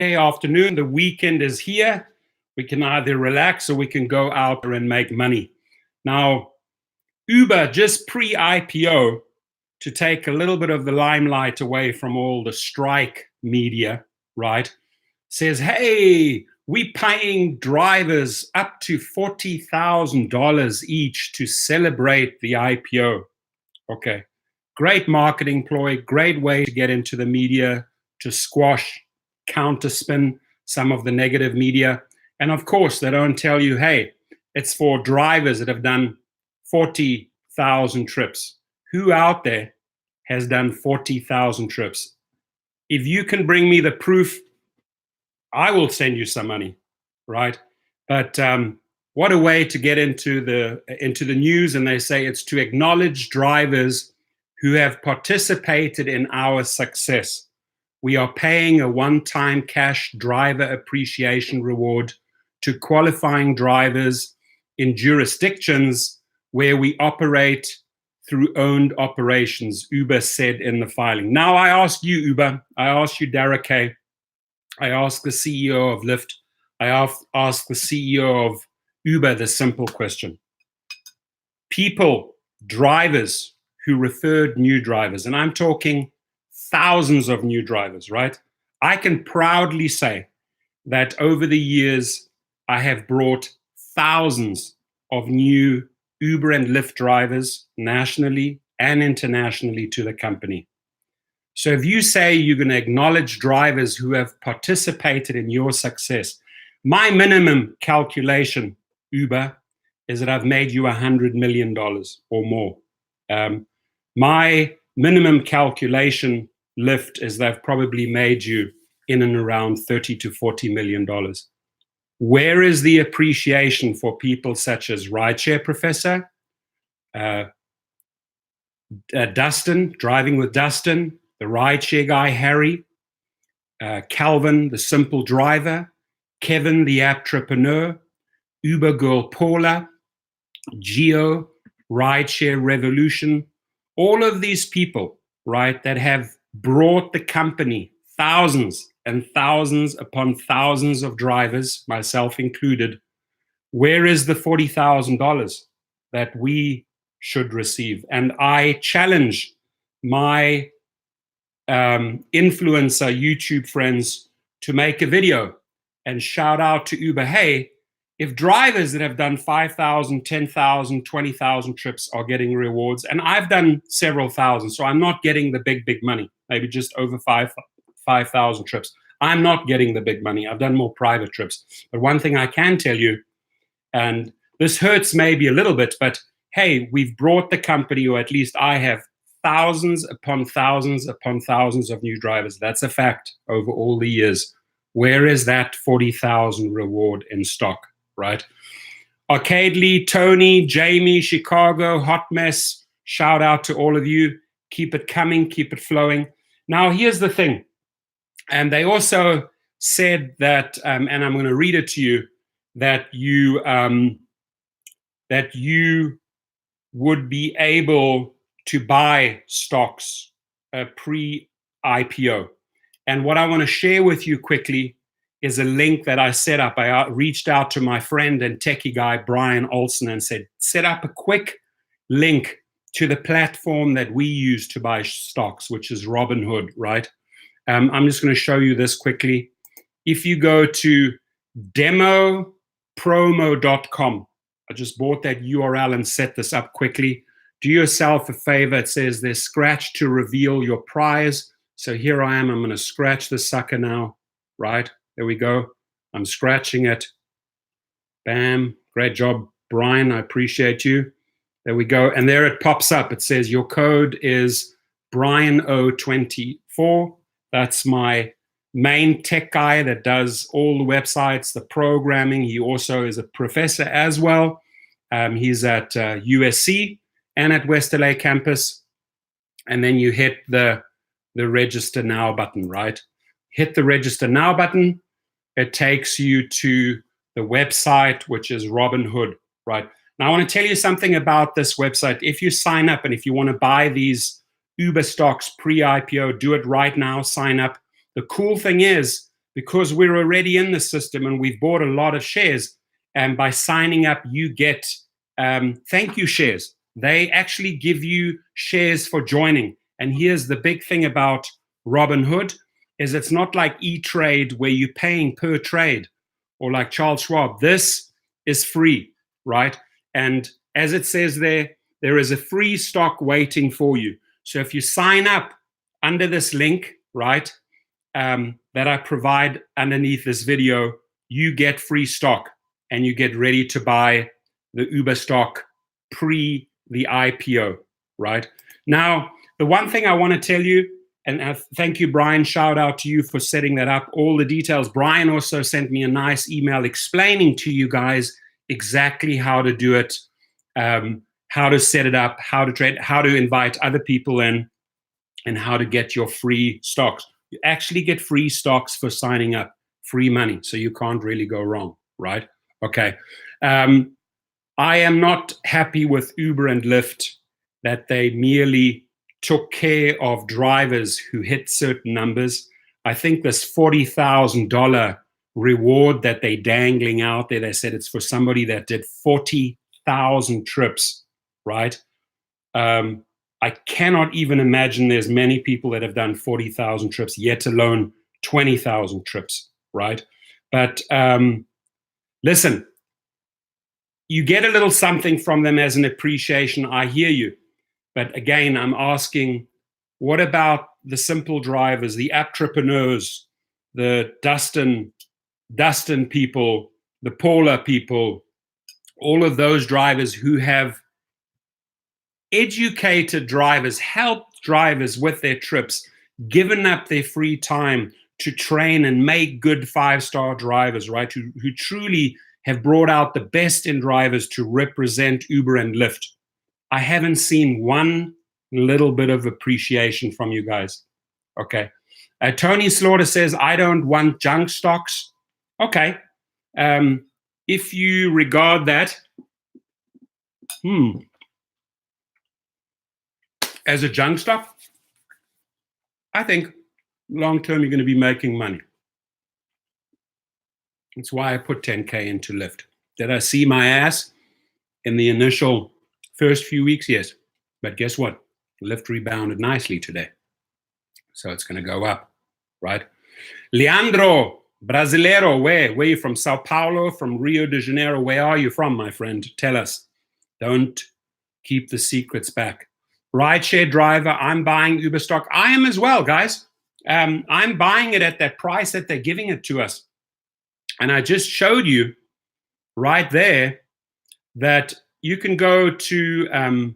afternoon. The weekend is here. We can either relax or we can go out and make money. Now, Uber, just pre-IPO, to take a little bit of the limelight away from all the strike media, right, says, hey, we paying drivers up to $40,000 each to celebrate the IPO. Okay, great marketing ploy, great way to get into the media, to squash, counterspin some of the negative media. And of course, they don't tell you, hey, it's for drivers that have done 40,000 trips. Who out there has done 40,000 trips? If you can bring me the proof, I will send you some money, right? But what a way to get into the news. And they say it's to acknowledge drivers who have participated in our success. We are paying a one-time cash driver appreciation reward to qualifying drivers in jurisdictions where we operate through owned operations, Uber said in the filing. Now I ask you, Uber, I ask you, Derek K., I ask the CEO of Lyft, I ask the CEO of Uber the simple question. People, drivers who referred new drivers, and I'm talking thousands of new drivers, right? I can proudly say that over the years, I have brought thousands of new Uber and Lyft drivers nationally and internationally to the company. So if you say you're going to acknowledge drivers who have participated in your success, my minimum calculation, Uber, is that I've made you $100 million or more. My minimum calculation, Lyft, is they've probably made you in and around $30 to $40 million. Where is the appreciation for people such as Rideshare Professor, Dustin, Driving with Dustin, the rideshare guy, Harry, Calvin, the simple driver, Kevin, the entrepreneur, Uber girl Paula, Geo, Rideshare Revolution, all of these people, right, that have brought the company thousands and thousands upon thousands of drivers, myself included. Where is the $40,000 that we should receive? And I challenge my influencer YouTube friends to make a video and shout out to Uber, hey, if drivers that have done 5,000, 10,000, 20,000 trips are getting rewards, and I've done several thousand, so I'm not getting the big money, maybe just over 5,000 trips. I'm not getting the big money. I've done more private trips. But one thing I can tell you, and this hurts maybe a little bit, but hey, we've brought the company, or at least I have, thousands upon thousands upon thousands of new drivers. That's a fact over all the years. Where is that 40,000 reward in stock, right? Arcadely, Tony, Jamie, Chicago, Hot Mess, shout out to all of you. Keep it coming, keep it flowing. Now, here's the thing. And they also said that, and I'm going to read it to you, that you would be able to buy stocks pre-IPO. And what I want to share with you quickly is a link that I set up. I reached out to my friend and techie guy, Brian Olson, and said, set up a quick link to the platform that we use to buy stocks, which is Robinhood, right? I'm just going to show you this quickly. If you go to demopromo.com, I just bought that URL and set this up quickly. Do yourself a favor. It says there's scratch to reveal your prize. So here I am. I'm going to scratch the sucker now, right? There we go. I'm scratching it. Bam. Great job, Brian. I appreciate you. There we go. And there it pops up. It says your code is Brian024. That's my main tech guy that does all the websites, the programming. He also is a professor as well. He's at USC and at West LA campus. And then you hit the register now button, right? Hit the register now button. It takes you to the website, which is Robinhood, right? Now, I want to tell you something about this website. If you sign up and if you want to buy these Uber stocks pre-IPO, do it right now, sign up. The cool thing is because we're already in the system and we've bought a lot of shares. And by signing up, you get thank you shares. They actually give you shares for joining. And here's the big thing about Robinhood is it's not like E-Trade where you're paying per trade, or like Charles Schwab. This is free, right? And as it says there is a free stock waiting for you. So if you sign up under this link, right, that I provide underneath this video, you get free stock and you get ready to buy the Uber stock pre the IPO, right? Now, the one thing I want to tell you, and thank you, Brian, shout out to you for setting that up, all the details. Brian also sent me a nice email explaining to you guys exactly how to do it, how to set it up, how to trade, how to invite other people in, and how to get your free stocks. You actually get free stocks for signing up, free money, so you can't really go wrong, right? Okay. I am not happy with Uber and Lyft that they merely took care of drivers who hit certain numbers. I think this $40,000 reward that they're dangling out there, they said it's for somebody that did 40,000 trips, right? I cannot even imagine there's many people that have done 40,000 trips, yet alone 20,000 trips, right? But listen, you get a little something from them as an appreciation. I hear you. But again, I'm asking, what about the simple drivers, the entrepreneurs, the Dustin people, the Paula people, all of those drivers who have educated drivers, helped drivers with their trips, given up their free time to train and make good 5-star drivers, right? Who truly have brought out the best in drivers to represent Uber and Lyft. I haven't seen one little bit of appreciation from you guys. Okay. Tony Slaughter says, I don't want junk stocks. Okay. If you regard that as a junk stock, I think long-term you're going to be making money. That's why I put 10K into Lyft. Did I see my ass in the initial first few weeks? Yes. But guess what? Lyft rebounded nicely today. So it's going to go up, right? Leandro, Brasileiro, where are you from? Sao Paulo, from Rio de Janeiro? Where are you from, my friend? Tell us. Don't keep the secrets back. Rideshare driver, I'm buying Uber stock. I am as well, guys. I'm buying it at that price that they're giving it to us. And I just showed you right there that you can go to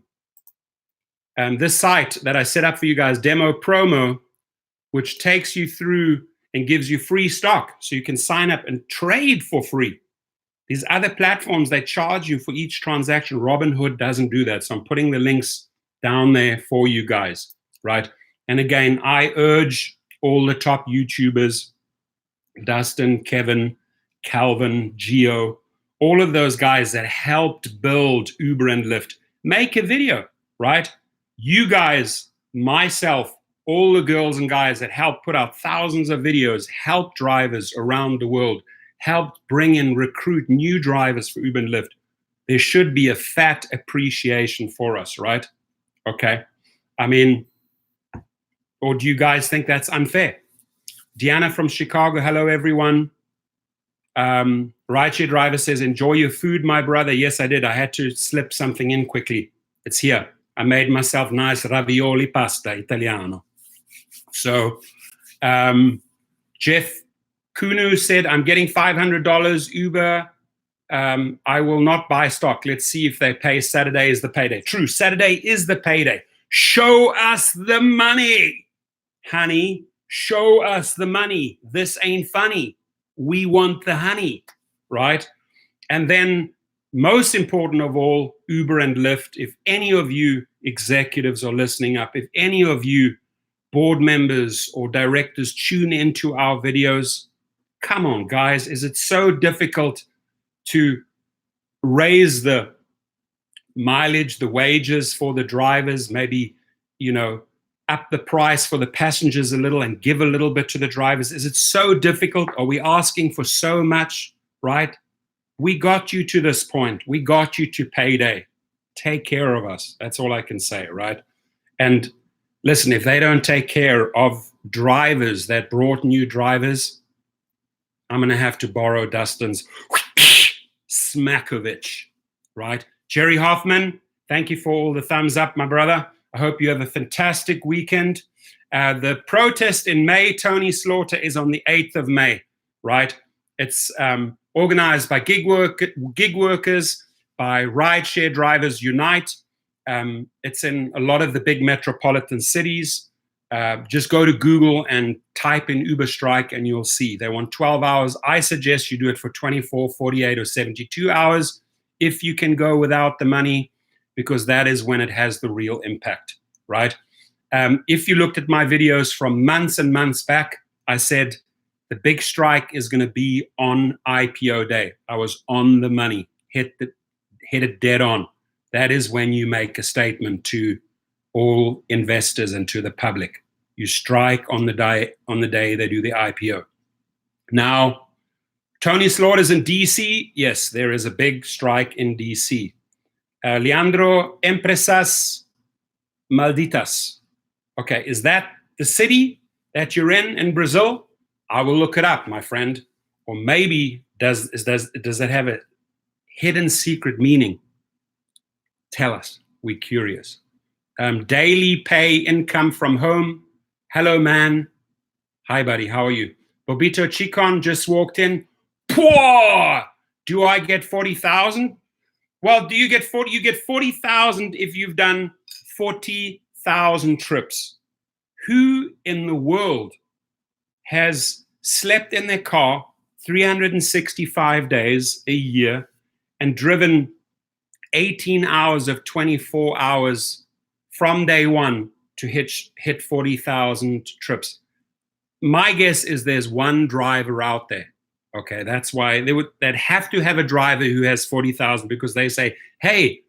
this site that I set up for you guys, Demo Promo, which takes you through and gives you free stock. So you can sign up and trade for free. These other platforms, they charge you for each transaction. Robinhood doesn't do that. So I'm putting the links down there for you guys, right? And again, I urge all the top YouTubers, Dustin, Kevin, Calvin, Gio, all of those guys that helped build Uber and Lyft, make a video, right? You guys, myself, all the girls and guys that helped put out thousands of videos, helped drivers around the world, helped bring in, recruit new drivers for Uber and Lyft. There should be a fat appreciation for us, right? Okay. I mean, or do you guys think that's unfair? Deanna from Chicago, hello everyone. Rideshare driver says, enjoy your food, my brother. Yes, I did. I had to slip something in quickly. It's here. I made myself nice ravioli pasta Italiano. So Jeff Kunu said, I'm getting $500 Uber. I will not buy stock. Let's see if they pay. Saturday is the payday. True, Saturday is the payday. Show us the money, honey. Show us the money. This ain't funny. We want the honey, right? And then most important of all, Uber and Lyft, if any of you executives are listening up, if any of you board members or directors tune into our videos, come on, guys. Is it so difficult to raise the mileage, the wages for the drivers, maybe, up the price for the passengers a little and give a little bit to the drivers? Is it so difficult? Are we asking for so much, right? We got you to this point. We got you to payday. Take care of us. That's all I can say, right? And listen, if they don't take care of drivers that brought new drivers, I'm going to have to borrow Dustin's Smakovich, right? Jerry Hoffman, thank you for all the thumbs up, my brother. I hope you have a fantastic weekend. The protest in May, Tony Slaughter, is on the 8th of May, right? It's organized by gig workers, by Rideshare Drivers Unite. It's in a lot of the big metropolitan cities. Just go to Google and type in Uber strike and you'll see. They want 12 hours. I suggest you do it for 24, 48, or 72 hours if you can go without the money, because that is when it has the real impact, right? If you looked at my videos from months and months back, I said the big strike is going to be on IPO day. I was on the money, hit it dead on. That is when you make a statement to all investors and to the public. You strike on the day they do the IPO. Now, Tony Slaughter's in DC. Yes, there is a big strike in DC. Leandro, Empresas Malditas. Okay, is that the city that you're in Brazil? I will look it up, my friend. Or maybe does it have a hidden secret meaning? Tell us. We're curious. Daily pay income from home. Hello, man. Hi, buddy. How are you? Bobito Chicon just walked in. Poor! Do I get 40,000? Well, do you get 40? You get 40,000 if you've done 40,000 trips. Who in the world has slept in their car 365 days a year and driven 18 hours of 24 hours from day one to hit 40,000 trips? My guess is there's one driver out there. Okay, that's why they'd have to have a driver who has 40,000, because they say, hey,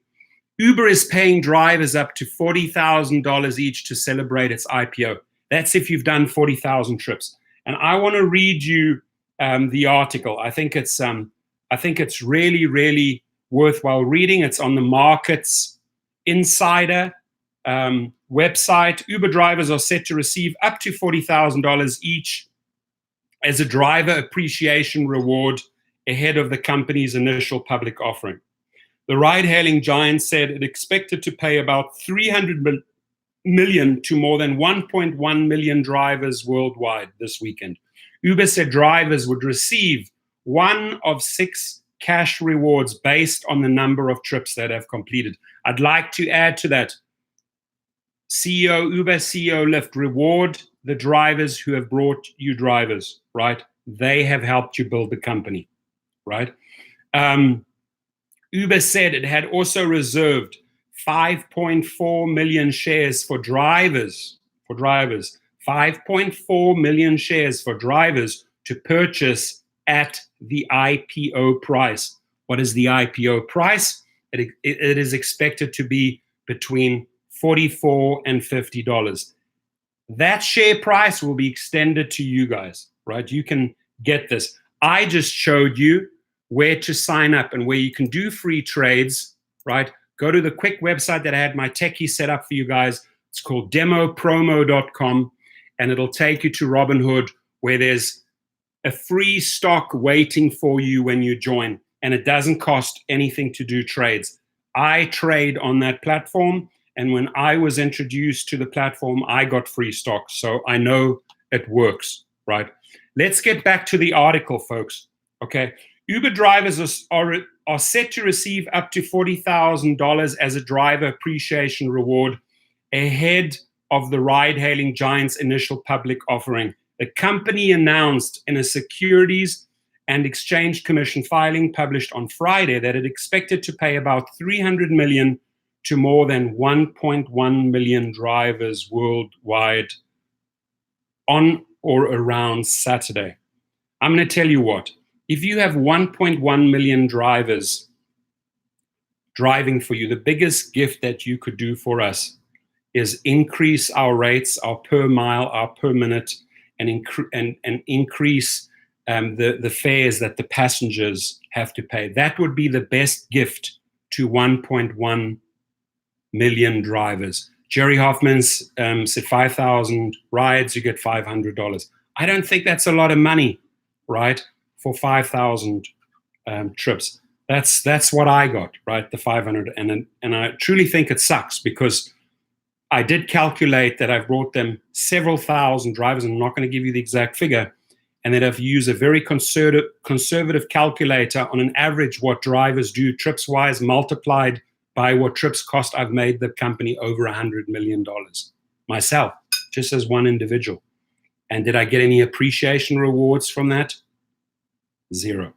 Uber is paying drivers up to $40,000 each to celebrate its IPO. That's if you've done 40,000 trips. And I want to read you the article. I think it's really, really worthwhile reading. It's on the Markets Insider website. Uber drivers are set to receive up to $40,000 each as a driver appreciation reward ahead of the company's initial public offering. The ride-hailing giant said it expected to pay about $300 million to more than 1.1 million drivers worldwide this weekend. Uber said drivers would receive one of 6 cash rewards based on the number of trips that have completed. I'd like to add to that. CEO Uber, CEO Lyft, reward the drivers who have brought you drivers, right? They have helped you build the company, right? Uber said it had also reserved 5.4 million shares for drivers, 5.4 million shares for drivers to purchase at the IPO price. What is the IPO price? It is expected to be between $44 and $50. That share price will be extended to you guys, right? You can get this. I just showed you where to sign up and where you can do free trades, right? Go to the quick website that I had my techie set up for you guys. It's called demopromo.com, and it'll take you to Robinhood, where there's a free stock waiting for you when you join, and it doesn't cost anything to do trades. I trade on that platform, and when I was introduced to the platform, I got free stock, so I know it works, right? Let's get back to the article, folks, okay? Uber drivers are set to receive up to $40,000 as a driver appreciation reward ahead of the ride-hailing giant's initial public offering. The company announced in a Securities and Exchange Commission filing published on Friday that it expected to pay about $300 million to more than 1.1 million drivers worldwide on or around Saturday. I'm going to tell you what. If you have 1.1 million drivers driving for you, the biggest gift that you could do for us is increase our rates, our per mile, our per minute, and increase the fares that the passengers have to pay. That would be the best gift to 1.1 million drivers. Jerry Hoffman's said 5,000 rides, you get $500. I don't think that's a lot of money, right, for 5,000 trips. That's what I got, right, the 500. And I truly think it sucks, because I did calculate that I've brought them several thousand drivers. I'm not going to give you the exact figure. And then I've used a very conservative calculator on an average what drivers do trips-wise, multiplied by what trips cost. I've made the company over $100 million myself, just as one individual. And did I get any appreciation rewards from that? Zero.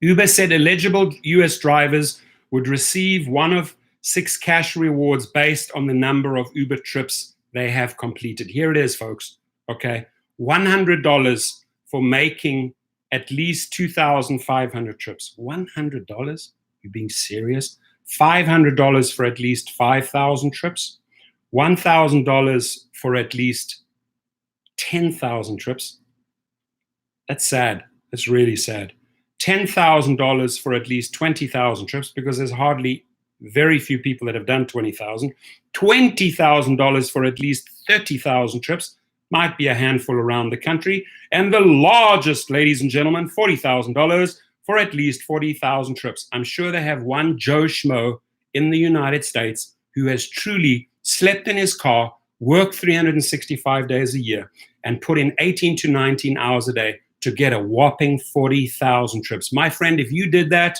Uber said eligible US drivers would receive one of 6 cash rewards based on the number of Uber trips they have completed. Here it is, folks. Okay. $100 for making at least 2,500 trips. $100? You being serious? $500 for at least 5,000 trips. $1,000 for at least 10,000 trips. That's sad. That's really sad. $10,000 for at least 20,000 trips, because there's very few people that have done 20,000. $20,000 for at least 30,000 trips. Might be a handful around the country. And the largest, ladies and gentlemen, $40,000 for at least 40,000 trips. I'm sure they have one Joe Schmo in the United States who has truly slept in his car, worked 365 days a year, and put in 18 to 19 hours a day to get a whopping 40,000 trips. My friend, if you did that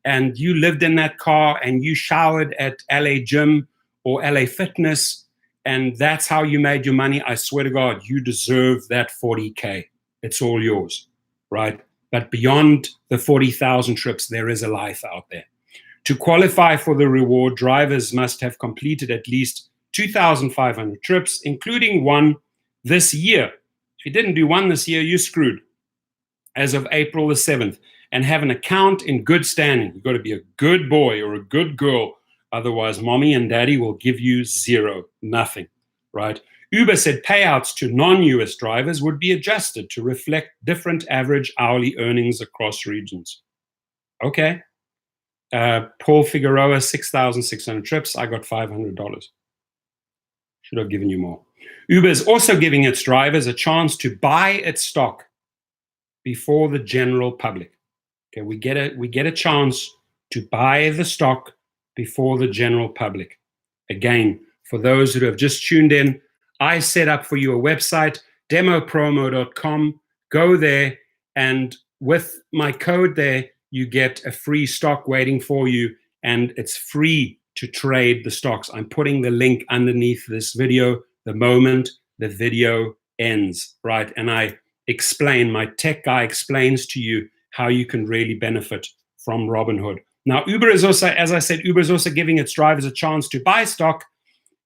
and you lived in that car and you showered at LA Gym or LA Fitness, and that's how you made your money, I swear to God, you deserve that 40K. It's all yours, right? But beyond the 40,000 trips, there is a life out there. To qualify for the reward, drivers must have completed at least 2,500 trips, including one this year. If you didn't do one this year, you're screwed. As of April the 7th, and have an account in good standing. You've got to be a good boy or a good girl. Otherwise, mommy and daddy will give you zero, nothing, right? Uber said payouts to non-US drivers would be adjusted to reflect different average hourly earnings across regions. Okay. Paul Figueroa, 6,600 trips. I got $500. Should have given you more. Uber is also giving its drivers a chance to buy its stock before the general public. Okay, we get a chance to buy the stock before the general public. Again, for those who have just tuned in, I set up for you a website, demopromo.com. Go there, and with my code there, you get a free stock waiting for you, and it's free to trade the stocks. I'm putting the link underneath this video the moment the video ends, right? And my tech guy explains to you how you can really benefit from Robinhood. Now, Uber is also, as I said, Uber is also giving its drivers a chance to buy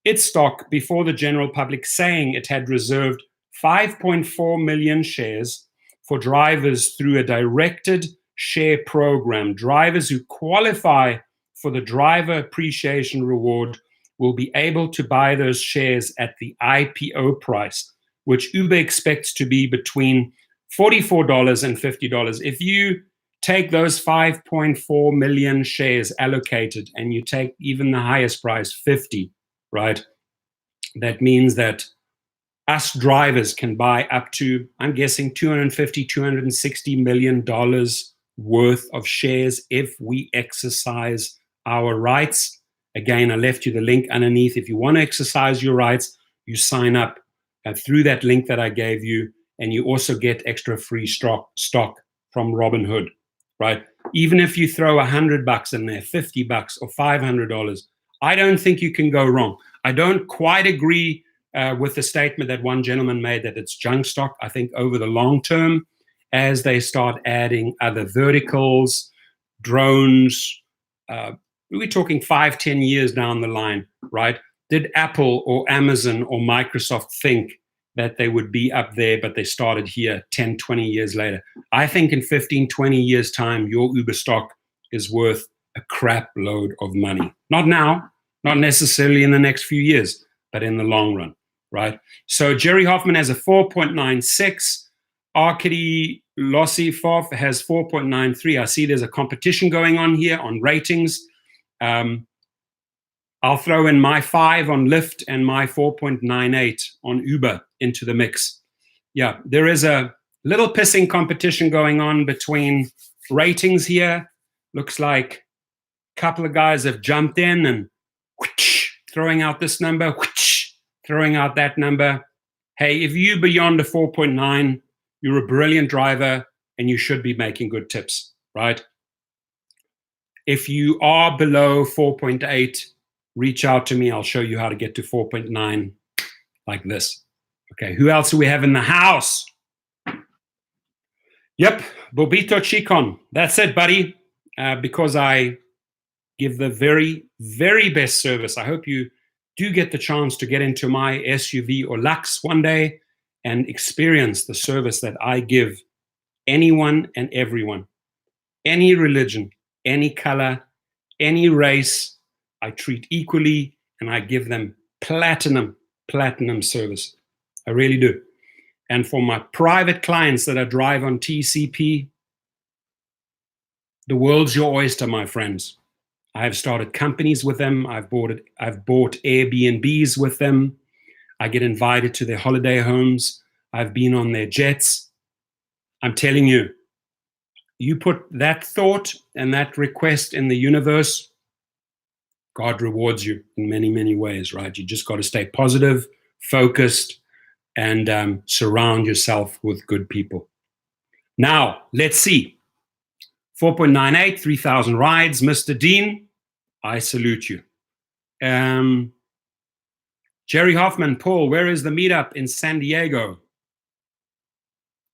its stock before the general public, saying it had reserved 5.4 million shares for drivers through a directed share program. Drivers who qualify for the driver appreciation reward will be able to buy those shares at the IPO price, which Uber expects to be between $44 and $50. If you take those 5.4 million shares allocated and you take even the highest price, 50, right? That means that us drivers can buy up to, I'm guessing, $250, $260 million worth of shares if we exercise our rights. Again, I left you the link underneath. If you want to exercise your rights, you sign up through that link that I gave you, and you also get extra free stock from Robinhood, right? Even if you throw $100 in there, $50 or $500, I don't think you can go wrong. I don't quite agree with the statement that one gentleman made that it's junk stock. I think over the long term, as they start adding other verticals, drones, we're talking 5-10 years down the line, right? Did Apple or Amazon or Microsoft think that they would be up there, but they started here 10, 20 years later? I think in 15, 20 years' time, your Uber stock is worth a crap load of money. Not now, not necessarily in the next few years, but in the long run, right? So Jerry Hoffman has a 4.96. Arkady Losifov has 4.93. I see there's a competition going on here on ratings. I'll throw in my 5 on Lyft and my 4.98 on Uber into the mix. Yeah, there is a little pissing competition going on between ratings here. Looks like a couple of guys have jumped in and whoosh, throwing out this number, whoosh, throwing out that number. Hey, if you're beyond a 4.9, you're a brilliant driver and you should be making good tips, right? If you are below 4.8, reach out to me. I'll show you how to get to 4.9 like this. Okay, who else do we have in the house? Yep, Bobito Chicon. That's it, buddy. Because I give the very, very best service. I hope you do get the chance to get into my SUV or Lux one day and experience the service that I give anyone and everyone. Any religion, any color, any race, I treat equally, and I give them platinum service. I really do. And for my private clients that I drive on TCP, the world's your oyster, my friends. I have started companies with them. I've bought Airbnbs with them. I get invited to their holiday homes. I've been on their jets. I'm telling you, you put that thought and that request in the universe, God rewards you in many, many ways, right? You just got to stay positive, focused, and surround yourself with good people. Now, let's see. 4.98, 3,000 rides. Mr. Dean, I salute you. Jerry Hoffman, Paul, where is the meetup in San Diego?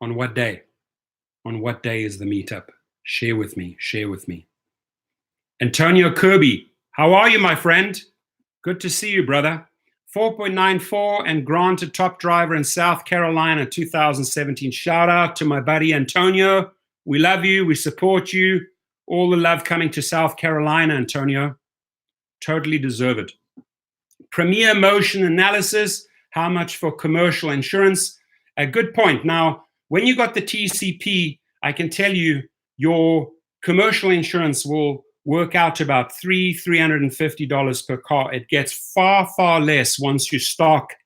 On what day? On what day is the meetup? Share with me, share with me. Antonio Kirby, how are you, my friend? Good to see you, brother. 4.94 and granted top driver in South Carolina 2017. Shout out to my buddy Antonio. We love you. We support you. All the love coming to South Carolina, Antonio. Totally deserve it. Premier Motion Analysis. How much for commercial insurance? A good point. Now, when you got the TCP, I can tell you your commercial insurance will work out to about $350 per car. It gets far, far less once you stack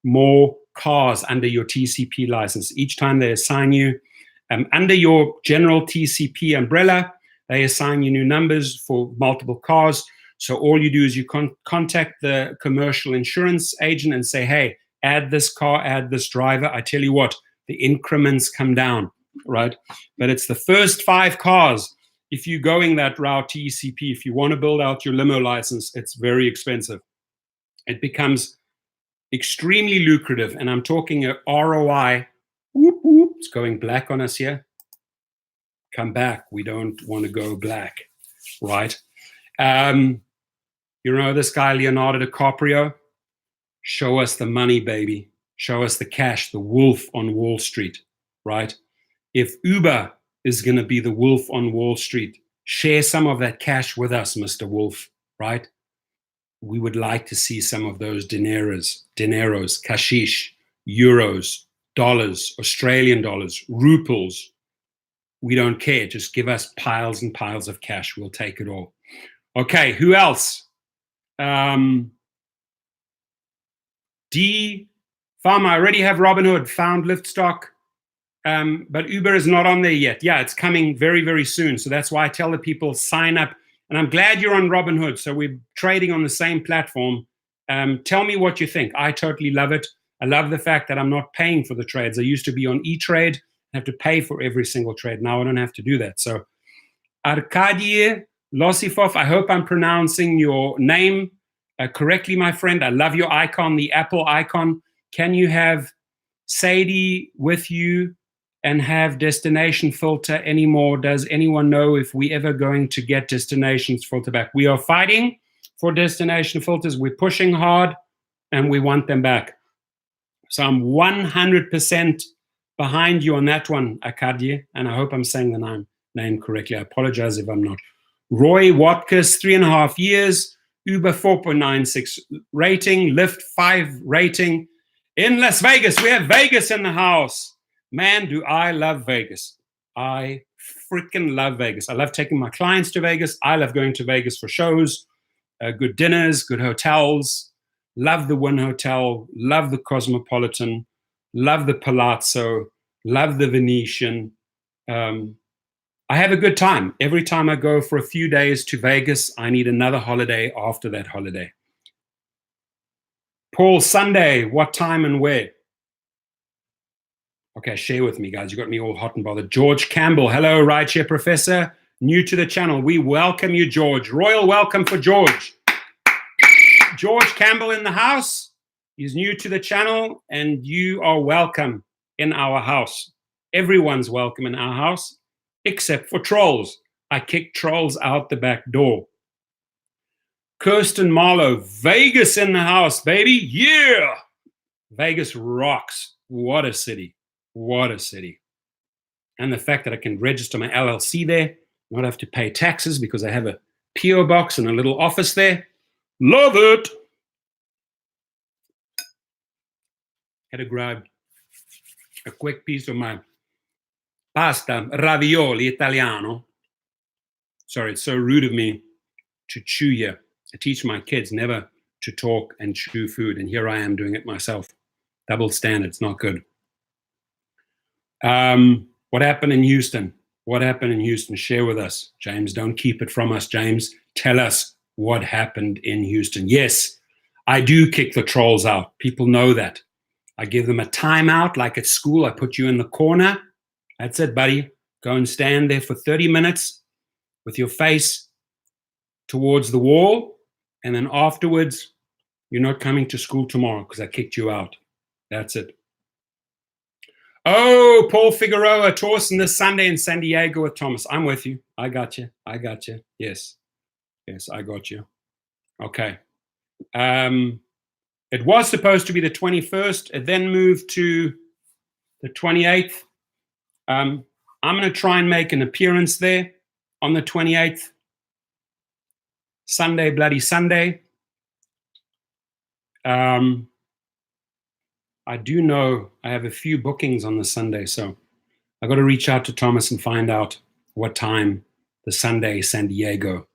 more cars under your TCP license. Each time they assign you, under your general TCP umbrella, they assign you new numbers for multiple cars. So all you do is you contact the commercial insurance agent and say, hey, add this car, add this driver. I tell you what, the increments come down, right? But it's the first 5 cars. If you're going that route, TCP, if you want to build out your limo license, it's very expensive. It becomes extremely lucrative. And I'm talking a ROI. Whoop, whoop. It's going black on us here. Come back. We don't want to go black, right? You know this guy, Leonardo DiCaprio? Show us the money, baby. Show us the cash, the wolf on Wall Street, right? If Uber is going to be the wolf on Wall Street, share some of that cash with us, Mr. Wolf, right? We would like to see some of those dineros, kashish, euros, dollars, Australian dollars, ruples. We don't care. Just give us piles and piles of cash. We'll take it all. Okay, who else? D Farmer, I already have Robinhood, found Lyft stock, but Uber is not on there yet. Yeah, it's coming very, very soon. So that's why I tell the people, sign up. And I'm glad you're on Robinhood. So we're trading on the same platform. Tell me what you think. I totally love it. I love the fact that I'm not paying for the trades. I used to be on E-Trade, have to pay for every single trade. Now I don't have to do that. So Arkady Losifov, I hope I'm pronouncing your name correctly, my friend. I love your icon, the Apple icon. Can you have Sadie with you and have destination filter anymore? Does anyone know if we ever going to get destinations filter back? We are fighting for destination filters. We're pushing hard and we want them back. So I'm 100% behind you on that one, Arkady, and I hope I'm saying the name correctly. I apologize if I'm not. Roy Watkus, 3.5 years. Uber 4.96 rating, Lyft 5 rating. In Las Vegas, we have Vegas in the house. Man, do I love Vegas. I freaking love Vegas. I love taking my clients to Vegas. I love going to Vegas for shows, good dinners, good hotels. Love the Wynn Hotel, love the Cosmopolitan, love the Palazzo, love the Venetian. I have a good time. Every time I go for a few days to Vegas, I need another holiday after that holiday. Paul, Sunday, what time and where? Okay, share with me, guys. You got me all hot and bothered. George Campbell, hello, Rideshare Professor. New to the channel. We welcome you, George. Royal welcome for George. George Campbell in the house. He's new to the channel, and you are welcome in our house. Everyone's welcome in our house, except for trolls. I kick trolls out the back door. Kirsten Marlowe, Vegas in the house, baby. Yeah! Vegas rocks. What a city. What a city. And the fact that I can register my LLC there, not have to pay taxes because I have a PO box and a little office there. Love it. Had to grab a quick piece of my pasta ravioli Italiano. Sorry, it's so rude of me to chew here. I teach my kids never to talk and chew food, and here I am doing it myself. Double standards, not good. What happened in Houston? What happened in Houston? Share with us. James, don't keep it from us, James. Tell us what happened in Houston. Yes, I do kick the trolls out. People know that. I give them a timeout, like at school. I put you in the corner. That's it, buddy. Go and stand there for 30 minutes with your face towards the wall. And then afterwards, you're not coming to school tomorrow because I kicked you out. That's it. Oh, Paul Figueroa, Torsten this Sunday in San Diego with Thomas. I'm with you. I got you. I got you. Yes. Yes, I got you. Okay. It was supposed to be the 21st. It then moved to the 28th. I'm going to try and make an appearance there on the 28th. Sunday, bloody Sunday. I do know I have a few bookings on the Sunday, so I got to reach out to Thomas and find out what time the Sunday San Diego.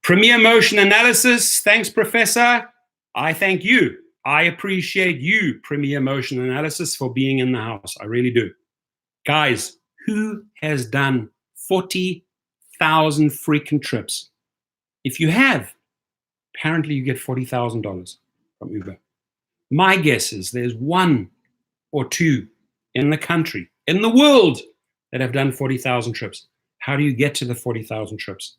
Premier Motion Analysis. Thanks, Professor. I thank you. I appreciate you, Premier Motion Analysis, for being in the house. I really do. Guys, who has done 40,000 freaking trips? If you have, apparently you get $40,000 from Uber. My guess is there's one or two in the country, in the world, that have done 40,000 trips. How do you get to the 40,000 trips?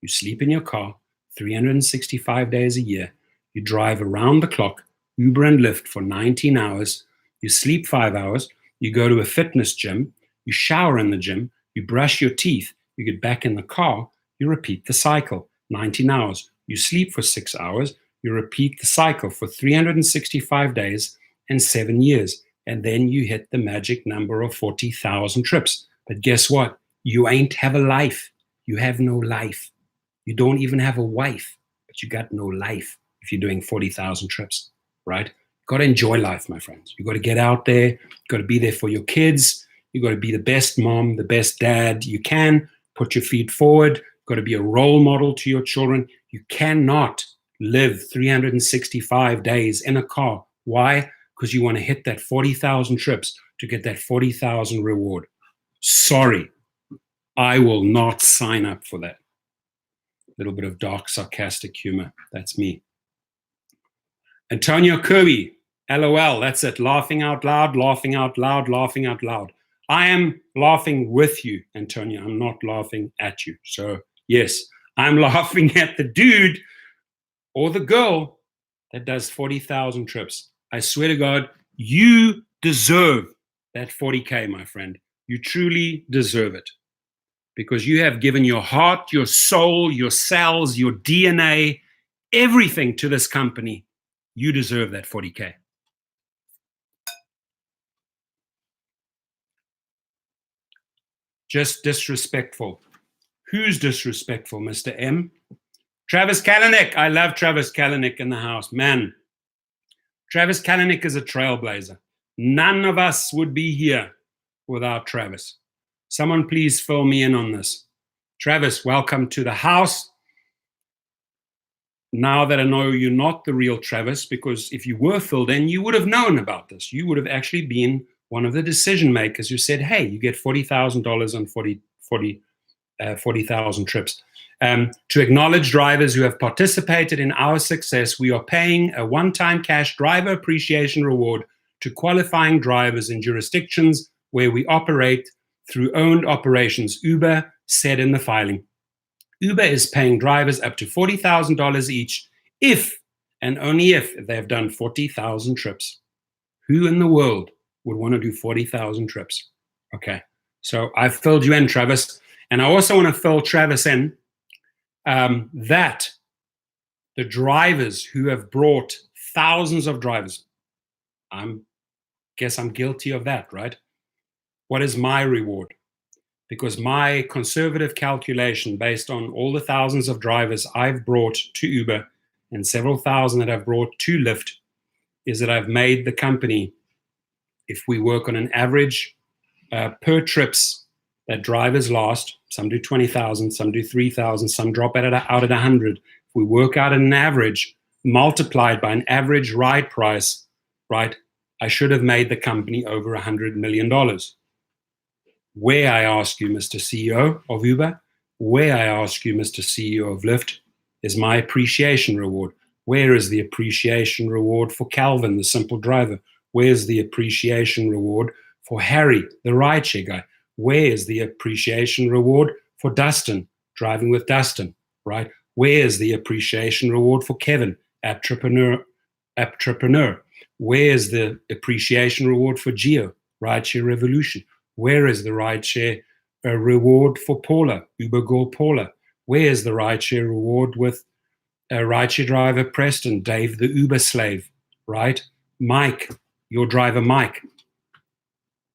You sleep in your car 365 days a year. You drive around the clock, Uber and Lyft for 19 hours. You sleep 5 hours. You go to a fitness gym. You shower in the gym. You brush your teeth. You get back in the car. You repeat the cycle, 19 hours. You sleep for 6 hours. You repeat the cycle for 365 days and 7 years. And then you hit the magic number of 40,000 trips. But guess what? You ain't have a life. You have no life. You don't even have a wife, but you got no life if you're doing 40,000 trips, right? You got to enjoy life, my friends. You got to get out there. You got to be there for your kids. You got to be the best mom, the best dad you can. Put your feet forward. You got to be a role model to your children. You cannot live 365 days in a car. Why? Because you want to hit that 40,000 trips to get that 40,000 reward. Sorry, I will not sign up for that. Little bit of dark, sarcastic humor. That's me. Antonio Kirby, LOL. That's it. Laughing out loud, laughing out loud, laughing out loud. I am laughing with you, Antonio. I'm not laughing at you. So, yes, I'm laughing at the dude or the girl that does 40,000 trips. I swear to God, you deserve that 40K, my friend. You truly deserve it. Because you have given your heart, your soul, your cells, your DNA, everything to this company. You deserve that 40K. Just disrespectful. Who's disrespectful, Mr. M? Travis Kalanick. I love Travis Kalanick in the house. Man, Travis Kalanick is a trailblazer. None of us would be here without Travis. Someone please fill me in on this. Travis, welcome to the house. Now that I know you're not the real Travis, because if you were filled in, you would have known about this. You would have actually been one of the decision makers who said, hey, you get $40,000 on 40,000 trips. To acknowledge drivers who have participated in our success, we are paying a one-time cash driver appreciation reward to qualifying drivers in jurisdictions where we operate through owned operations, Uber said in the filing. Uber is paying drivers up to $40,000 each if and only if they've done 40,000 trips. Who in the world would want to do 40,000 trips? Okay, so I've filled you in, Travis. And I also want to fill Travis in that the drivers who have brought thousands of drivers, guess I'm guilty of that, right? What is my reward? Because my conservative calculation based on all the thousands of drivers I've brought to Uber and several thousand that I've brought to Lyft is that I've made the company, if we work on an average per trips that drivers last, some do 20,000, some do 3,000, some drop out at 100. If we work out an average multiplied by an average ride price, right, I should have made the company over $100 million. Where, I ask you, Mr. CEO of Uber, where, I ask you, Mr. CEO of Lyft, is my appreciation reward? Where is the appreciation reward for Calvin, the simple driver? Where's the appreciation reward for Harry, the rideshare guy? Where is the appreciation reward for Dustin, driving with Dustin, right? Where is the appreciation reward for Kevin, entrepreneur? Where is the appreciation reward for Gio, rideshare revolution? Where is the rideshare reward for Paula, Uber girl Paula? Where is the rideshare reward with rideshare driver Preston, Dave the Uber slave, right? Mike, your driver Mike.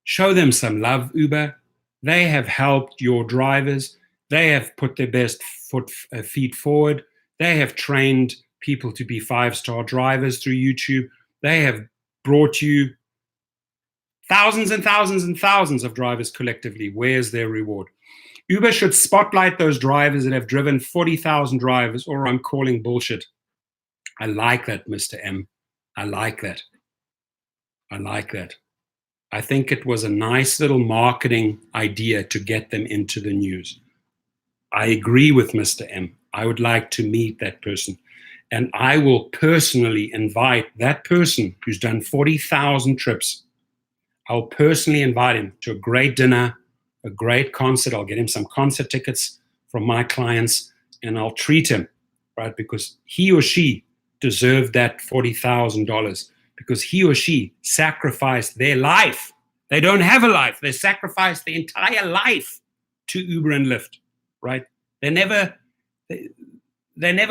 Show them some love, Uber. They have helped your drivers. They have put their best feet forward. They have trained people to be 5-star drivers through YouTube. They have brought you thousands and thousands and thousands of drivers collectively. Where's their reward? Uber should spotlight those drivers that have driven 40,000 drivers, or I'm calling bullshit. I like that, Mr. M. I like that. I like that. I think it was a nice little marketing idea to get them into the news. I agree with Mr. M. I would like to meet that person. And I will personally invite that person who's done 40,000 trips. I'll personally invite him to a great dinner, a great concert. I'll get him some concert tickets from my clients, and I'll treat him, right? Because he or she deserved that $40,000, because he or she sacrificed their life. They don't have a life. They sacrificed their entire life to Uber and Lyft, right? They never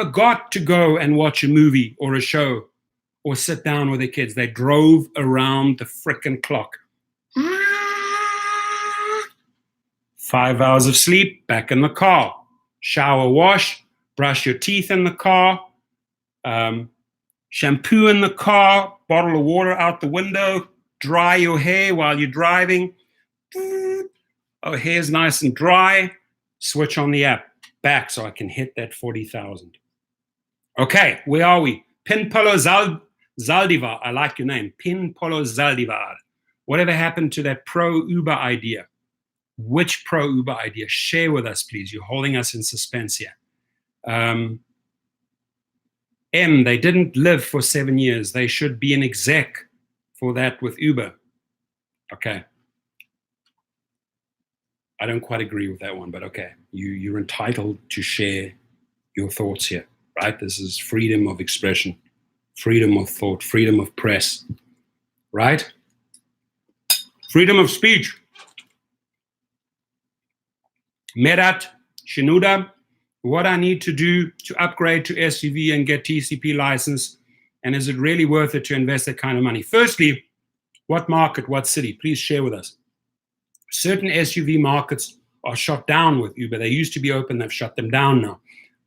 got to go and watch a movie or a show or sit down with their kids. They drove around the frickin' clock. 5 hours of sleep, back in the car. Shower, wash, brush your teeth in the car, shampoo in the car, bottle of water out the window, dry your hair while you're driving. Oh, hair's nice and dry. Switch on the app. Back so I can hit that 40,000. Okay, where are we? Pinpolo Zaldivar. I like your name. Pinpolo Zaldivar. Whatever happened to that pro-Uber idea? Which pro-Uber idea? Share with us, please. You're holding us in suspense here. M, they didn't live for 7 years. They should be an exec for that with Uber. Okay. I don't quite agree with that one, but okay. You're entitled to share your thoughts here, right? This is freedom of expression, freedom of thought, freedom of press, right? Freedom of speech. Medat Shinuda, what I need to do to upgrade to SUV and get TCP license, and is it really worth it to invest that kind of money? Firstly, what market, what city? Please share with us. Certain SUV markets are shut down with Uber. They used to be open, they've shut them down now.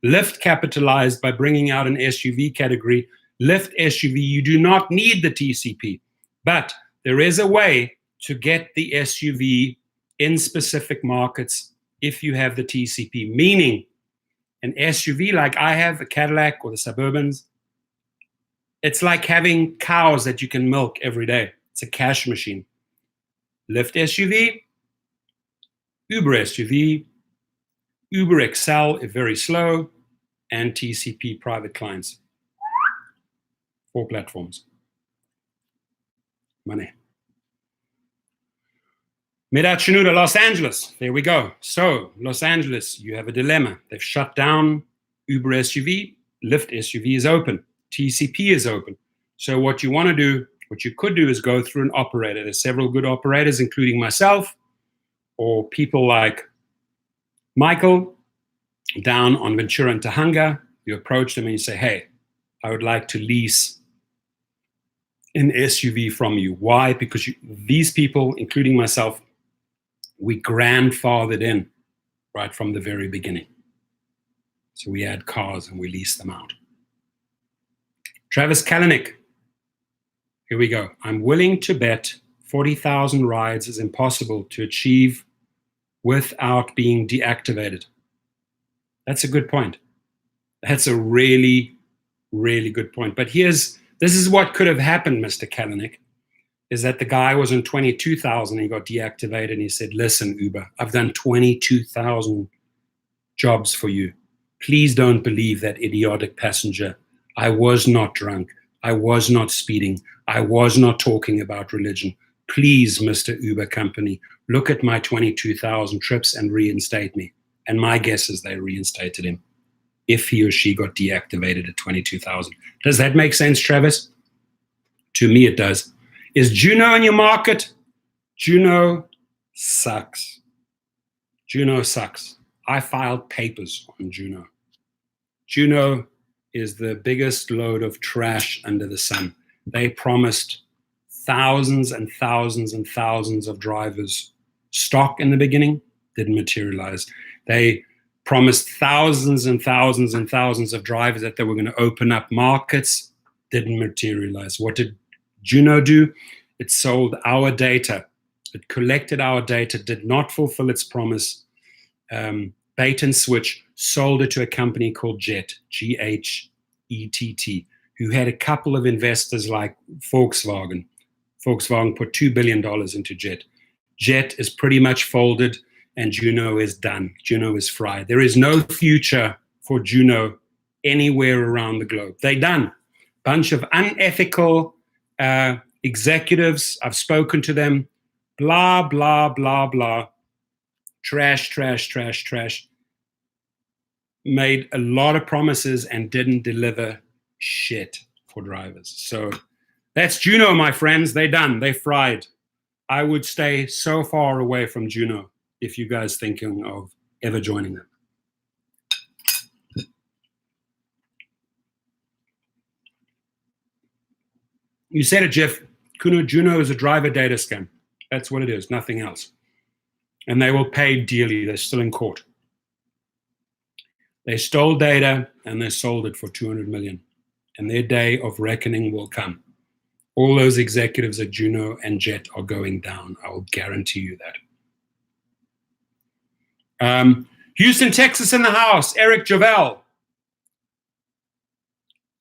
Lyft capitalized by bringing out an SUV category. Lyft SUV, you do not need the TCP, but there is a way to get the SUV in specific markets if you have the TCP, meaning an SUV like I have, a Cadillac or the Suburbans, it's like having cows that you can milk every day. It's a cash machine. Lyft SUV, Uber SUV, Uber XL, if very slow, and TCP private clients. 4 platforms. Money. Midhat Shenouda, Los Angeles. There we go. So, Los Angeles, you have a dilemma. They've shut down Uber SUV. Lyft SUV is open. TCP is open. So what you want to do, what you could do is go through an operator. There's several good operators, including myself, or people like Michael down on Ventura and Tahunga. You approach them and you say, hey, I would like to lease an SUV from you. Why? Because these people, including myself, we grandfathered in right from the very beginning. So we had cars and we leased them out. Travis Kalanick, here we go. I'm willing to bet 40,000 rides is impossible to achieve without being deactivated. That's a good point. That's a really, really good point. But this is what could have happened, Mr. Kalanick, is that the guy was in 22,000 and he got deactivated and he said, listen, Uber, I've done 22,000 jobs for you. Please don't believe that idiotic passenger. I was not drunk. I was not speeding. I was not talking about religion. Please, Mr. Uber company, look at my 22,000 trips and reinstate me. And my guess is they reinstated him if he or she got deactivated at 22,000. Does that make sense, Travis? To me, it does. Is Juno in your market? Juno sucks. Juno sucks. I filed papers on Juno. Juno is the biggest load of trash under the sun. They promised thousands and thousands and thousands of drivers stock in the beginning, didn't materialize. They promised thousands and thousands and thousands of drivers that they were going to open up markets, didn't materialize. What did Juno do? It sold our data. It collected our data, did not fulfill its promise. Bait and switch, sold it to a company called Jet, G-H-E-T-T, who had a couple of investors like Volkswagen. Volkswagen put $2 billion into Jet. Jet is pretty much folded and Juno is done. Juno is fried. There is no future for Juno anywhere around the globe. They're done. Bunch of unethical executives. I've spoken to them. Blah, blah, blah, blah. Trash, trash, trash, trash. Made a lot of promises and didn't deliver shit for drivers. So that's Juno, my friends. They're done. They're fried. I would stay so far away from Juno if you guys thinking of ever joining them. You said it, Jeff. Juno is a driver data scam. That's what it is, nothing else. And they will pay dearly. They're still in court. They stole data and they sold it for $200 million. And their day of reckoning will come. All those executives at Juno and Jet are going down. I will guarantee you that. Houston, Texas in the house. Eric Javel.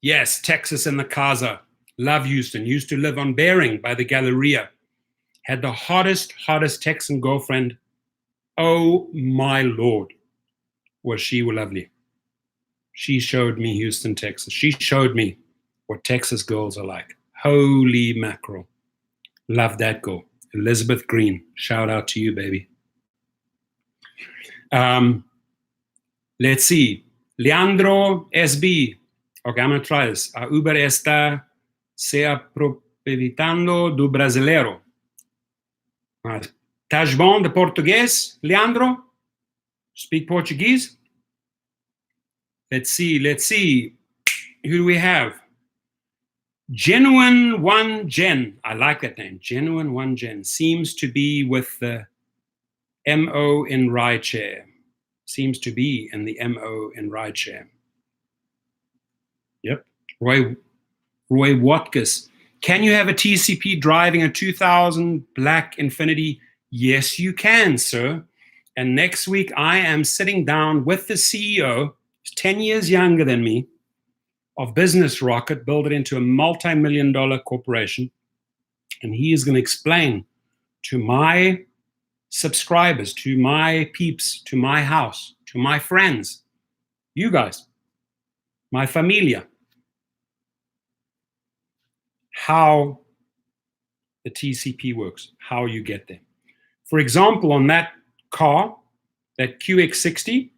Yes, Texas in the casa. Love Houston. Used to live on Bering by the Galleria. Had the hottest Texan girlfriend. Oh my Lord, was she lovely. She showed me Houston, Texas. She showed me what Texas girls are like. Holy mackerel. Love that girl. Elizabeth Green. Shout out to you, baby. Let's see. Leandro SB. Okay, I'm going to try this. A Uber está se aproveitando do brasileiro. Estás bom de português, Leandro? Speak Portuguese? Let's see. Who do we have? Genuine One Gen. I like that name. Genuine One Gen. Seems to be with the MO in rideshare. seems to be in the MO in rideshare. Yep. Roy Watkins. Can you have a TCP driving a 2000 black Infiniti? Yes, you can, sir. And next week, I am sitting down with the CEO, who's 10 years younger than me, of Business Rocket, build it into a multi-million-dollar corporation. And he is going to explain to my subscribers, to my peeps, to my house, to my friends, you guys, my familia, how the TCP works, how you get there. For example, on that car, that QX60,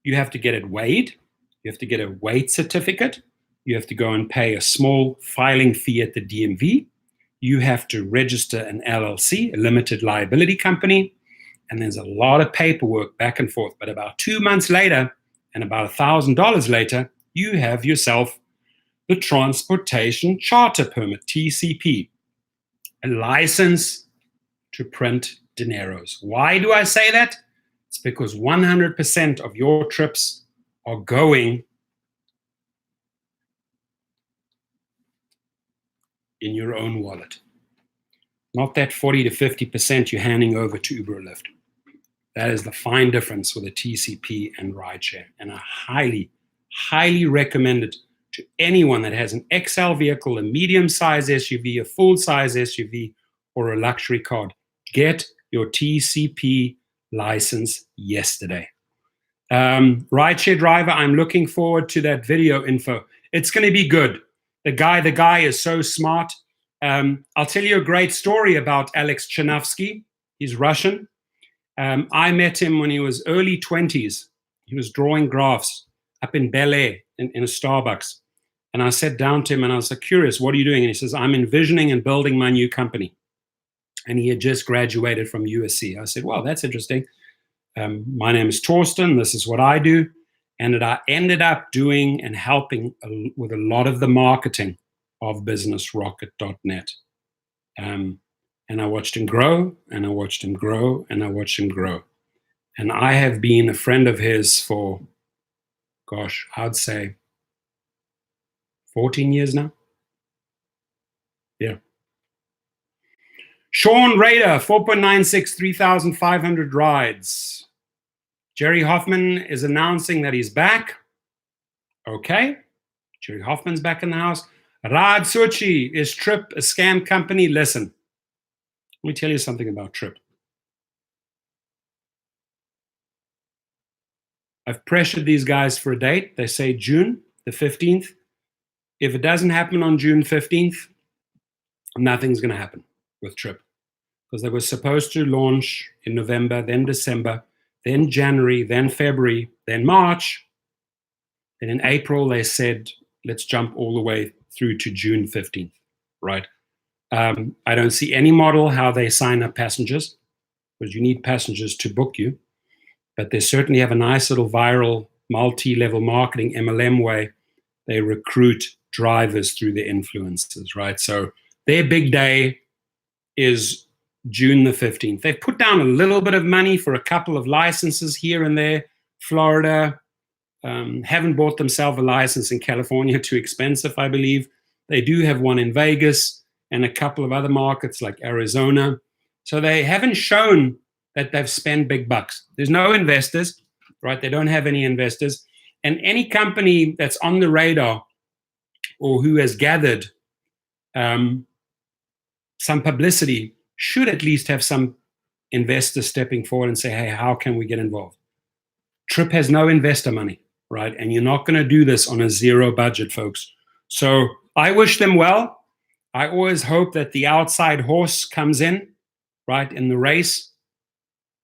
you have to get it weighed. You have to get a weight certificate. You have to go and pay a small filing fee at the DMV. You have to register an LLC, a limited liability company. And there's a lot of paperwork back and forth. But about 2 months later, and about $1,000 later, you have yourself the Transportation Charter Permit, TCP, a license to print dineros. Why do I say that? It's because 100% of your trips are going in your own wallet. Not that 40 to 50% you're handing over to Uber or Lyft. That is the fine difference with a TCP and rideshare. And I highly, highly recommend it to anyone that has an XL vehicle, a medium-size SUV, a full-size SUV, or a luxury car. Get your TCP license yesterday. Rideshare driver, I'm looking forward to that video info. It's going to be good. The guy is so smart. I'll tell you a great story about Alex Chernovsky. He's Russian. I met him when he was early 20s. He was drawing graphs up in Bel Air in a Starbucks. And I sat down to him and I was like, curious, what are you doing? And he says, I'm envisioning and building my new company. And he had just graduated from USC. I said, well, that's interesting. My name is Torsten. This is what I do. And I ended up doing and helping with a lot of the marketing of businessrocket.net. And I watched him grow, and I watched him grow, and I watched him grow. And I have been a friend of his for, gosh, I'd say 14 years now. Yeah. Sean Rader, 4.96, 3,500 rides. Jerry Hoffman is announcing that he's back. Okay. Jerry Hoffman's back in the house. Rad Sochi, is Trip a scam company? Listen, let me tell you something about Trip. I've pressured these guys for a date. They say June the 15th. If it doesn't happen on June 15th, nothing's going to happen with Trip. Because they were supposed to launch in November, then December, then January, then February, then March. And in April, they said, let's jump all the way through to June 15th, right? I don't see any model how they sign up passengers, because you need passengers to book you. But they certainly have a nice little viral multi-level marketing MLM way. They recruit drivers through their influencers, right? So their big day is June the 15th. They've put down a little bit of money for a couple of licenses here and there. Florida, haven't bought themselves a license in California, too expensive, I believe. They do have one in Vegas and a couple of other markets like Arizona. So they haven't shown that they've spent big bucks. There's no investors, right? They don't have any investors. And any company that's on the radar or who has gathered some publicity should at least have some investors stepping forward and say, hey, how can we get involved? Trip has no investor money, right? And you're not going to do this on a zero budget, folks. So I wish them well. I always hope that the outside horse comes in, right, in the race.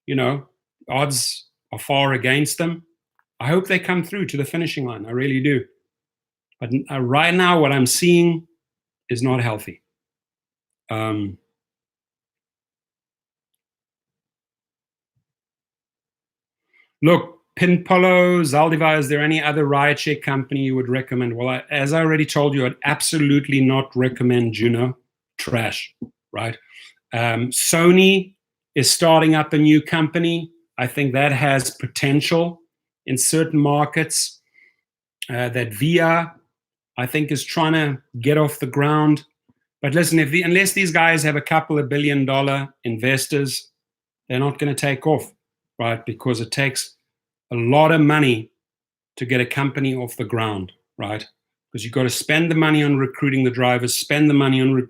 You know, odds are far against them. I hope they come through to the finishing line. I really do. But right now, what I'm seeing is not healthy. Look, Pinpolo, Zaldivar, is there any other rideshare company you would recommend? Well, as I already told you, I'd absolutely not recommend Juno. Trash, right? Sony is starting up a new company. I think that has potential in certain markets. That Via, I think, is trying to get off the ground. But listen, unless these guys have a couple of $1 billion investors, they're not going to take off, right? Because it takes a lot of money to get a company off the ground, right? Because you've got to spend the money on recruiting the drivers, spend the money on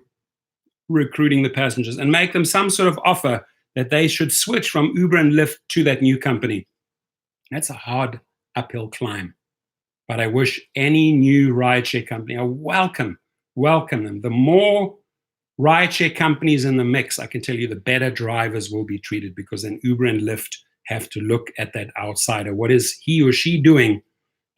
recruiting the passengers, and make them some sort of offer that they should switch from Uber and Lyft to that new company. That's a hard uphill climb. But I wish any new rideshare company, I welcome them. The more rideshare companies in the mix, I can tell you, the better drivers will be treated, because then Uber and Lyft have to look at that outsider. What is he or she doing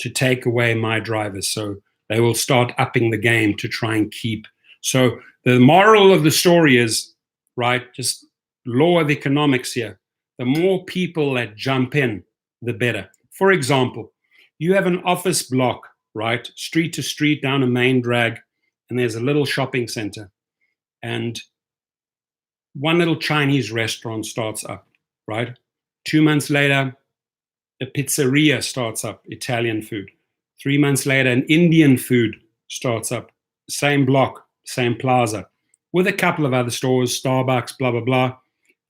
to take away my drivers? So they will start upping the game to try and keep. So the moral of the story is, right, just law of economics here. The more people that jump in, the better. For example, you have an office block, right, street to street down a main drag, and there's a little shopping center. And one little Chinese restaurant starts up, right? 2 months later, a pizzeria starts up, Italian food. 3 months later, an Indian food starts up, same block, same plaza, with a couple of other stores, Starbucks, blah, blah, blah.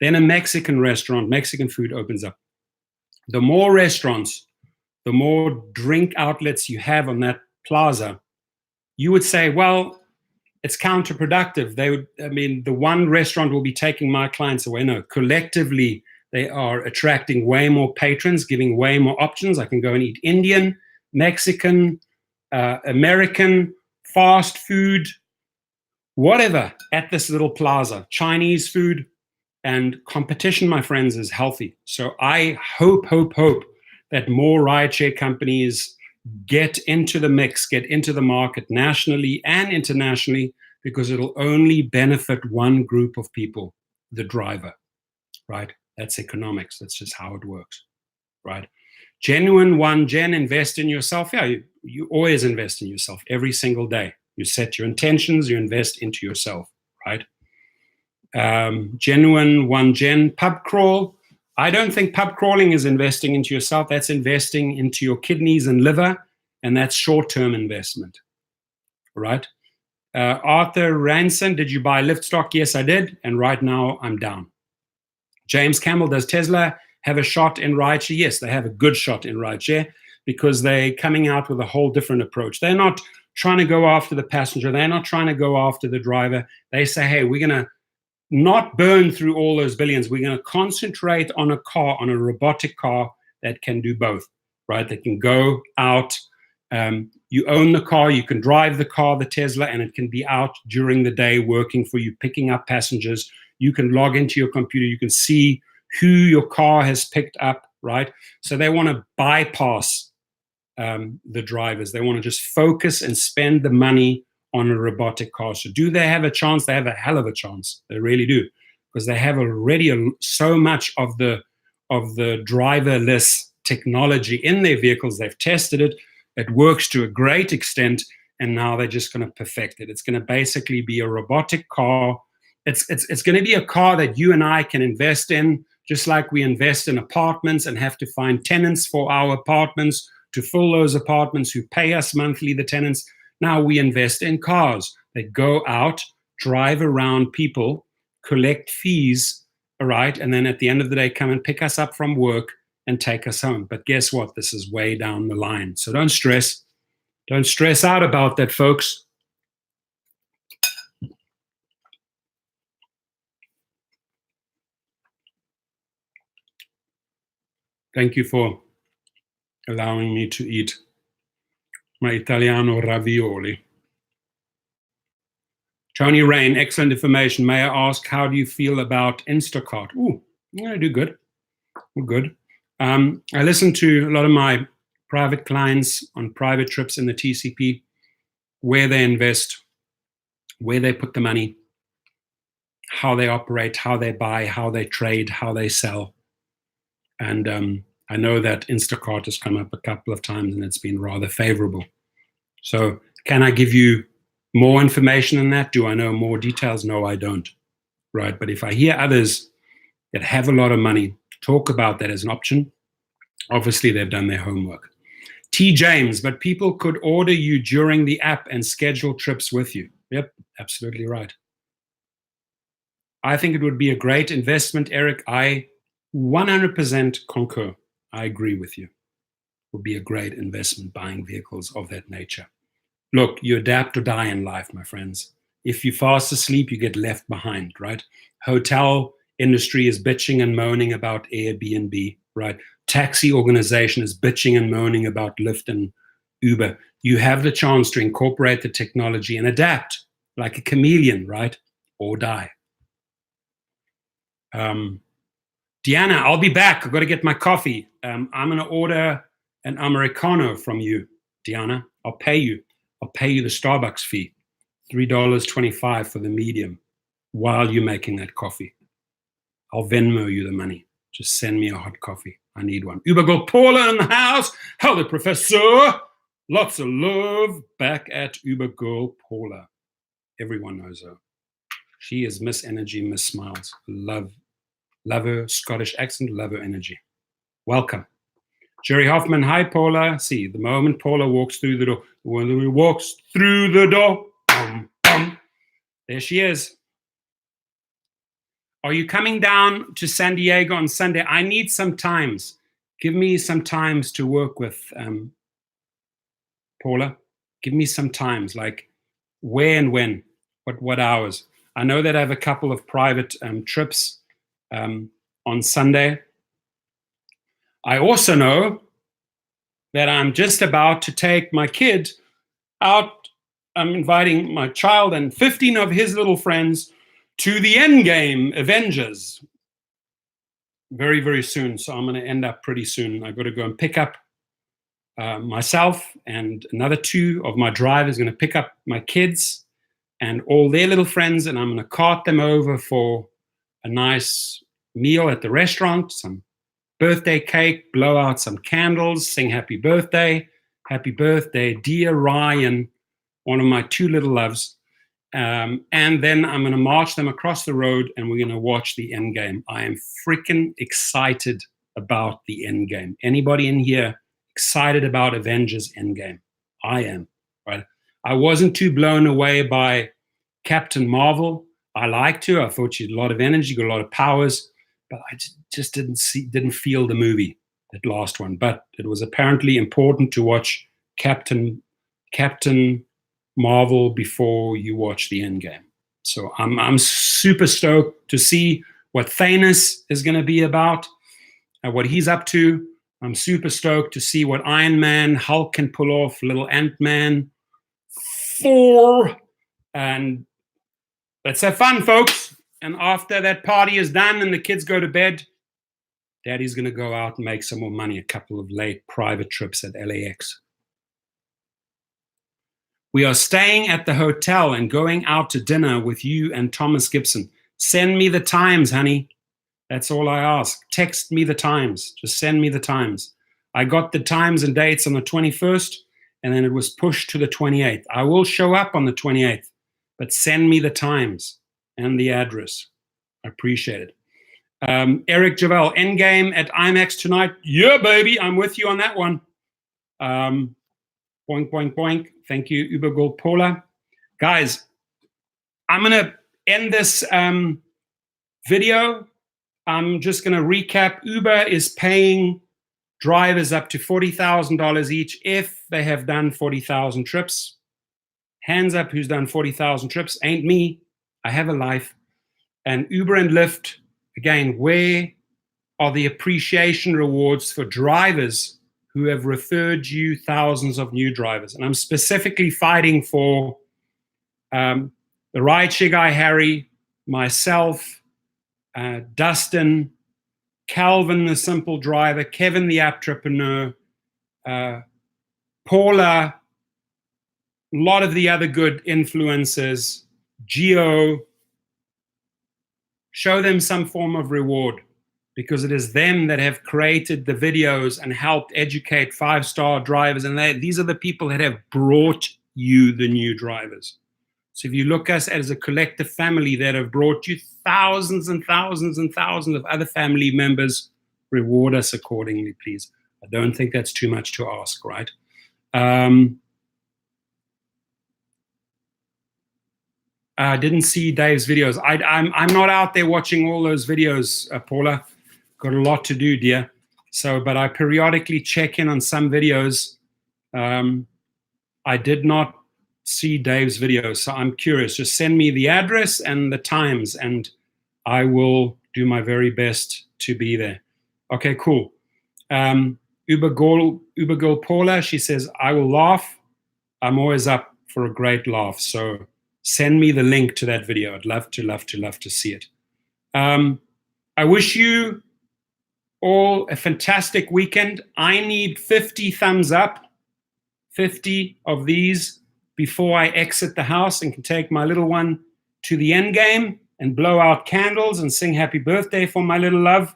Then a Mexican restaurant, Mexican food opens up. The more restaurants, the more drink outlets you have on that plaza, you would say, well, it's counterproductive. The one restaurant will be taking my clients away. No, collectively, they are attracting way more patrons, giving way more options. I can go and eat Indian, Mexican, American, fast food, whatever, at this little plaza. Chinese food, and competition, my friends, is healthy. So I hope that more rideshare companies get into the mix, get into the market nationally and internationally, because it'll only benefit one group of people, the driver, right? That's economics. That's just how it works, right? Genuine one, invest in yourself. Yeah, you always invest in yourself every single day. You set your intentions, you invest into yourself, right? Genuine one, pub crawl. I don't think pub crawling is investing into yourself. That's investing into your kidneys and liver, and that's short-term investment, right? Arthur Ranson, did you buy Lyft stock? Yes, I did, and right now I'm down. James Campbell, does Tesla have a shot in rideshare? Yes, they have a good shot in rideshare, because they're coming out with a whole different approach. They're not trying to go after the passenger. They're not trying to go after the driver. They say, hey, we're going to not burn through all those billions. We're going to concentrate on a car, on a robotic car that can do both, right? That can go out. You own the car, you can drive the car, the Tesla, and it can be out during the day working for you, picking up passengers. You can log into your computer. You can see who your car has picked up, right? So they want to bypass the drivers. They want to just focus and spend the money on a robotic car. So do they have a chance? They have a hell of a chance. They really do, because they have already so much of the driverless technology in their vehicles. They've tested it. It works to a great extent, and now they're just going to perfect it. It's going to basically be a robotic car. It's going to be a car that you and I can invest in, just like we invest in apartments and have to find tenants for our apartments to fill those apartments who pay us monthly, the tenants. Now we invest in cars that go out, drive around people, collect fees, all right, and then at the end of the day, come and pick us up from work and take us home. But guess what? This is way down the line. So don't stress. Don't stress out about that, folks. Thank you for allowing me to eat my Italiano ravioli. Tony Rain, excellent information. May I ask, how do you feel about Instacart? Ooh, I do good. We're good. I listen to a lot of my private clients on private trips in the TCP, where they invest, where they put the money, how they operate, how they buy, how they trade, how they sell. And I know that Instacart has come up a couple of times and it's been rather favorable. So can I give you more information than that? Do I know more details? No, I don't. Right? But if I hear others that have a lot of money, talk about that as an option. Obviously, they've done their homework. T. James, but people could order you during the app and schedule trips with you. Yep, absolutely right. I think it would be a great investment, Eric. I 100% concur. I agree with you. It would be a great investment buying vehicles of that nature. Look, you adapt or die in life, my friends. If you fast asleep, you get left behind, right? Hotel industry is bitching and moaning about Airbnb, right? Taxi organization is bitching and moaning about Lyft and Uber. You have the chance to incorporate the technology and adapt like a chameleon, right? Or die. Deanna, I'll be back. I've got to get my coffee. I'm going to order an Americano from you, Deanna. I'll pay you. I'll pay you the Starbucks fee, $3.25 for the medium while you're making that coffee. I'll Venmo you the money. Just send me a hot coffee. I need one. Uber Girl Paula in the house. Hello, Professor. Lots of love back at Uber Girl Paula. Everyone knows her. She is Miss Energy, Miss Smiles. Love her Scottish accent, love her energy. Welcome. Jerry Hoffman, hi Paula. See, the moment Paula walks through the door, when he walks through the door, there she is. Are you coming down to San Diego on Sunday? I need some times. Give me some times to work with, Paula. Give me some times, like where and when, what hours. I know that I have a couple of private trips on Sunday. I also know that I'm just about to take my kid out. I'm inviting my child and 15 of his little friends to the Endgame Avengers very, very soon. So I'm going to end up pretty soon. I've got to go and pick up myself, and another 2 of my drivers are going to pick up my kids and all their little friends, and I'm going to cart them over for a nice meal at the restaurant, some birthday cake, blow out some candles, sing happy birthday, dear Ryan, one of my 2 little loves. And then I'm going to march them across the road and we're going to watch the end game. I am freaking excited about the end game. Anybody in here excited about Avengers Endgame? I am, right? I wasn't too blown away by Captain Marvel. I liked her. I thought she had a lot of energy, got a lot of powers, but I just didn't feel the movie, that last one. But it was apparently important to watch Captain Marvel before you watch the end game. So I'm super stoked to see what Thanos is going to be about and what he's up to. I'm super stoked to see what Iron Man, Hulk can pull off, little Ant-Man, Thor, and let's have fun, folks. And after that party is done and the kids go to bed, Daddy's going to go out and make some more money, a couple of late private trips at LAX. We are staying at the hotel and going out to dinner with you and Thomas Gibson. Send me the times, honey. That's all I ask. Text me the times. Just send me the times. I got the times and dates on the 21st, and then it was pushed to the 28th. I will show up on the 28th, but send me the times and the address. I appreciate it. Eric Javel, Endgame at IMAX tonight. Yeah, baby, I'm with you on that one. Boink, boink, boink. Thank you, Uber Gold Paula. Guys, I'm going to end this video. I'm just going to recap. Uber is paying drivers up to $40,000 each if they have done 40,000 trips. Hands up who's done 40,000 trips. Ain't me. I have a life. And Uber and Lyft, again, where are the appreciation rewards for drivers who have referred you thousands of new drivers? And I'm specifically fighting for the rideshare guy, Harry, myself, Dustin, Calvin, the simple driver, Kevin, the entrepreneur, Paula, a lot of the other good influencers, Geo. Show them some form of reward, because it is them that have created the videos and helped educate 5-star drivers. And these are the people that have brought you the new drivers. So if you look at us as a collective family that have brought you thousands and thousands and thousands of other family members reward us accordingly, please. I don't think that's too much to ask, right? I didn't see Dave's videos. I'm not out there watching all those videos, Paula. Got a lot to do, dear. So, but I periodically check in on some videos. I did not see Dave's videos, so I'm curious. Just send me the address and the times, and I will do my very best to be there. Okay, cool. Uber girl Paula, she says, I will laugh. I'm always up for a great laugh. So send me the link to that video. I'd love to see it. I wish you all a fantastic weekend. I need 50 thumbs up, 50 of these before I exit the house and can take my little one to the end game and blow out candles and sing happy birthday for my little love,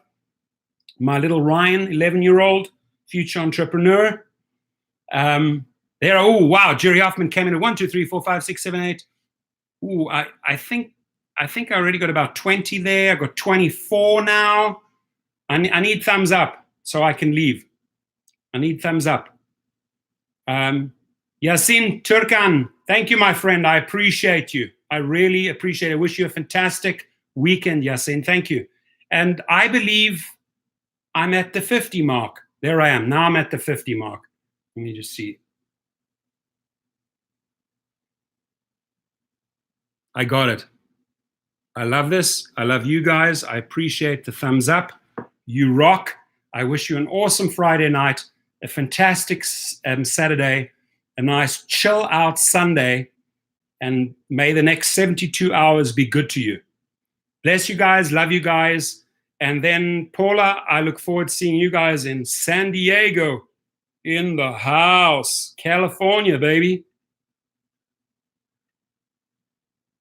my little Ryan, 11-year-old future entrepreneur. There, oh wow, Jerry Hoffman came in at 1, 2, 3, 4, 5, 6, 7, 8. Ooh, I think I already got about 20 there. I got 24 now. I need thumbs up so I can leave. I need thumbs up. Yasin Turkan, thank you, my friend. I appreciate you. I really appreciate it. I wish you a fantastic weekend, Yasin. Thank you. And I believe I'm at the 50 mark. There I am. Now I'm at the 50 mark. Let me just see. I got it. I love this. I love you guys. I appreciate the thumbs up. You rock. I wish you an awesome Friday night, a fantastic Saturday, a nice chill out Sunday, and may the next 72 hours be good to you. Bless you guys. Love you guys. And then, Paula, I look forward to seeing you guys in San Diego, in the house, California, baby.